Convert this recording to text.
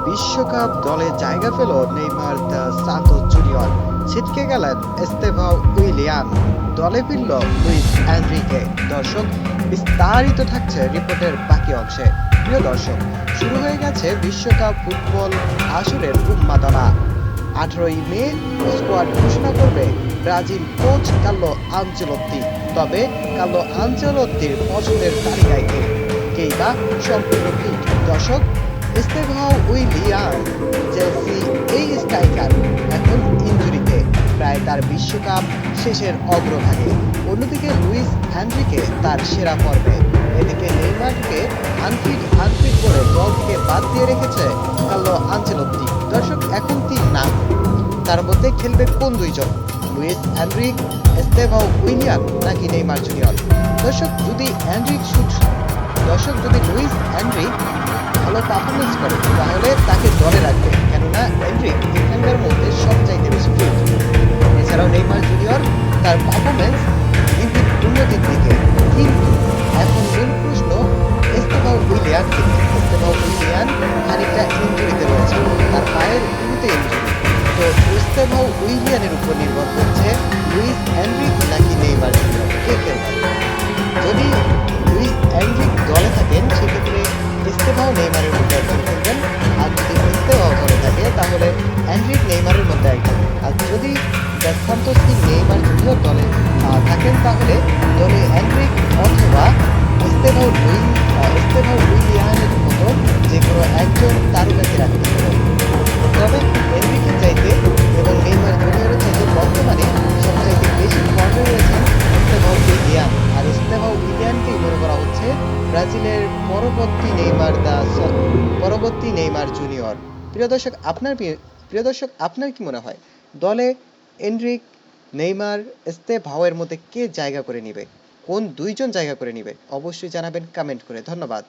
বিশ্বকাপ দলে জায়গা পেল নেইমার দ্য সান্তোস জুনিয়র। ছিটকে গেলেন এস্তেভাও উইলিয়ান, দলে ফিরল লুইস এনরিকে। দর্শক, বিস্তারিত থাকছে রিপোর্টের বাকি অংশে। প্রিয় দর্শক, শুরু হয়ে গেছে বিশ্বকাপ ফুটবল আসরের উন্মাদনা। 18ই মে স্কোয়াড ঘোষণা করবে ব্রাজিল কোচ কার্লো আনচেলত্তি। তবে কার্লো আনচেলত্তির পছন্দের তালিকায় কেই বা সম্পূর্ণ ফিট। দর্শক, এস্তেভাও উইলিয়ান চেলসি এই স্ট্রাইকার এখন ইনজুরিতে, প্রায় তার বিশ্বকাপ শেষের অগ্রভাগে। অন্যদিকে লুইস এনরিকে তার সেরা পর্বে। এদিকে নেইমারকে আনফিট করে দল থেকে বাদ দিয়ে রেখেছে কার্লো আনচেলত্তি। দর্শক, এখন তিন নাম, তার মধ্যে খেলবে কোন দুইজন? লুইস এনরিক, এস্তেভাও উইলিয়ান নাকি নেইমার জুনিয়র? দর্শক, যদি লুইস এনরিক ভালো পারফরমেন্স করে তাহলে তাকে দলে রাখবে, কেননা এনরিক এখানকার মধ্যে সবচাইতে বেশি ফিট। এছাড়াও নেইমার জুনিয়র তার পারফরমেন্স উন্নতির দিকে, কিন্তু এখন মূল প্রশ্ন এস্তেভাও উইলিয়ানকে নিয়ে। এস্তেভাও উইলিয়ান খানিকটা ইনজুরিতে রয়েছে, তার পায়ের উরুতে ইনজুরি। তো এস্তেভাও উইলিয়ানের উপর নির্ভর করছে লুইস এনরিক নাকি নেইমার জুনিয়র কে খেলবে। যদি লুইস এনরিক দলে থাকেন সেক্ষেত্রে এস্তেভাও নেইমারের মধ্যে একজন খেলবেন, আর যদি এস্তেভাও দলে থাকে তাহলে এনরিক নেইমারের মধ্যে একজন। আর যদি ডস সান্তোস কি নেইমার জুনিয়র দলে থাকেন তাহলে দলে এনরিক অথবা এস্তেভাও উইলিয়ানের মতো যে কোনো একজন তারকাকে রাখতে হবে। তবে এনরিকের চাইতে এবং নেইমার জুনিয়রের চাইতে বর্তমানে সবচাইতে বেশি ফর্মে রয়েছেন এস্তেভাও উইলিয়ান। আর এস্তেভাও উইলিয়ানকেই মনে করা হচ্ছে ব্রাজিলের পরবর্তী নেইমার জুনিয়র। প্রিয় দর্শক, আপনার কি মনে হয় দলে এনরিক, নেইমার, এস্তেভাওয়ের মধ্যে কে জায়গা করে নিবে? কোন দুইজন জায়গা করে নিবে? অবশ্যই জানাবেন কমেন্ট করে। ধন্যবাদ।